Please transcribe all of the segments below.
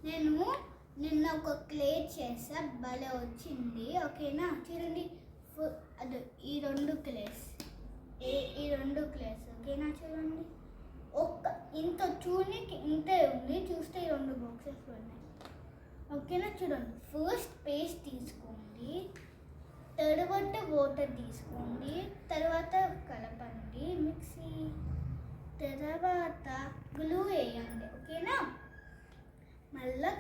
నేను నిన్న ఒక క్లే చేసా, భలే వచ్చింది. ఓకేనా, చూడండి. అది ఈ రెండు క్లేస్ ఓకేనా. చూడండి, ఇంత చూనికి ఇంతే ఉంది. చూస్తే ఈ రెండు బాక్సెస్ ఉన్నాయి. ఓకేనా, చూడండి. ఫస్ట్ పేస్ట్ తీసుకోండి, తర్వాత వాటర్ తీసుకోండి, తర్వాత కలపండి మిక్సీ, తర్వాత గ్లూ వేయండి. ఓకేనా, మళ్ళీ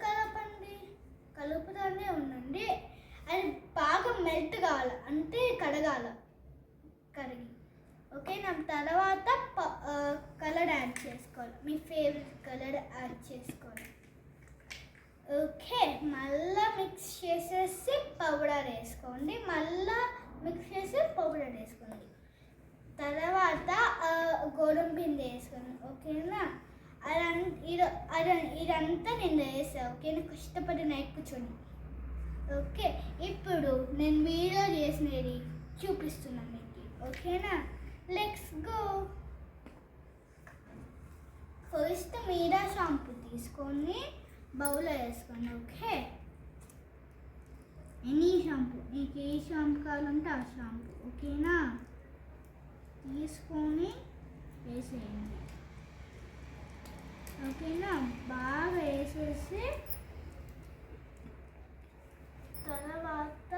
కలుపుతానే ఉండండి. అది బాగా మెల్ట్ కావాలి, అంటే కరిగి. ఓకేనా, తర్వాత కలర్ యాడ్ చేసుకోవాలి, మీ ఫేవరెట్ కలర్ యాడ్ చేసుకోవాలి. ఓకే, మళ్ళీ మిక్స్ చేసేసి పౌడర్ వేసుకోండి. తర్వాత గోధుమ పిండి వేసుకోండి. ఓకేనా, ఇదంతా నేను వేసా. ఓకేనా, కష్టపడి నైట్ కూర్చొని. ఓకే, ఇప్పుడు నేను వీడియో చేసినది చూపిస్తున్నాను మీకు. ఓకేనా, let's go. First Meera shampoo తీసుకొని బౌల్లో వేసుకోండి. ఓకే, ఎనీ షాంపూ, మీకు ఏ షాంపూ కావాలంటే ఆ షాంపూ. ఓకేనా, తీసుకొని వేసేయండి. ఓకేనా, బాగా వేసేసి తర్వాత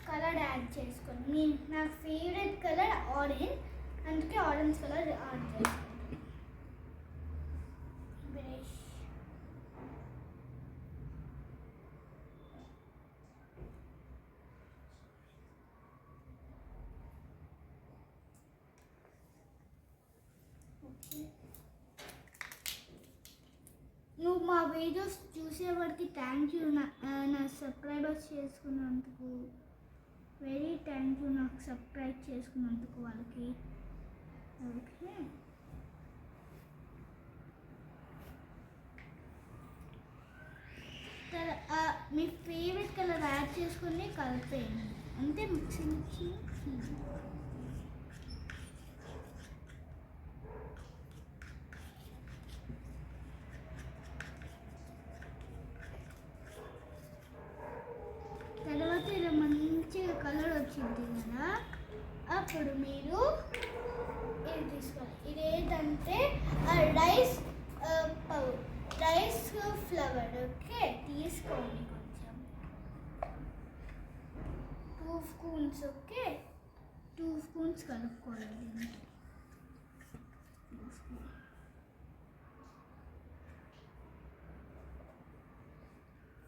కలర్ యాడ్ చేసుకోండి. నా ఫేవరెట్ కలర్ ఆరెంజ్, అందుకే ఆరెంజ్ కలర్ యాడ్ చేసుకోండి. నువ్వు మా వీడియోస్ చూసేవాడికి థ్యాంక్ యూ. నా సబ్స్క్రైబర్స్ చేసుకున్నందుకు వెరీ థ్యాంక్ యూ, నాకు సబ్స్క్రైబ్ చేసుకున్నందుకు వాళ్ళకి. ఓకే, మీ ఫేవరెట్ కలర్ యాడ్ చేసుకొని కలిపేయండి, అంతే. మిక్సీ తర్వాత ఇలా మంచిగా కలర్ వచ్చింది కదా, అప్పుడు మీరు ఇది తీసుకోవాలి. ఇదేంటంటే రైస్ ఫ్లవర్. ఓకే, తీసుకోండి కొంచెం, 2 స్పూన్స్. ఓకే, 2 స్పూన్స్ కలుపుకోవాలి.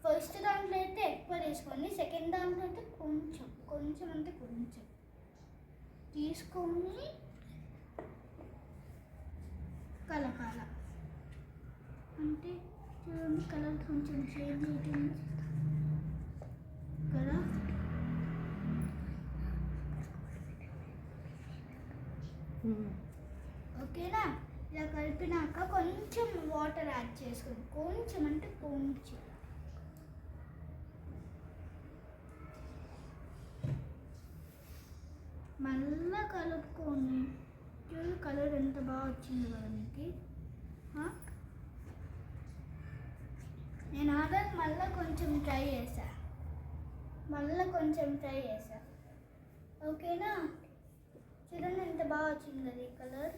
ఫస్ట్ దాంట్లో అయితే ఎక్కువ తీసుకోండి, సెకండ్ దాంట్లో అయితే కొంచెం అంటే కొంచెం తీసుకొని కలపాల. అంటే చూడండి, కలర్ కొంచెం చేంజ్ అవుతుంది కదా. ఓకేనా, ఇలా కలిపినాక కొంచెం వాటర్ యాడ్ చేసుకోండి. కొంచెం అంటే కొంచెం. మళ్ళా కలుపుకొని చూడు, కలర్ ఎంత బాగా వచ్చింది కదా మీకు. నేను ఆర్డర్ మళ్ళీ కొంచెం ట్రై చేశా. ఓకేనా, చూడండి ఎంత బాగా వచ్చింది కదా ఈ కలర్.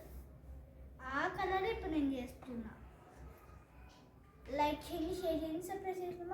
ఆ కలర్ ఇప్పుడు నేను చేస్తున్నా. లైక్ చేయండి, షేర్ చేయండి, సబ్స్క్రైబ్ చేయండి.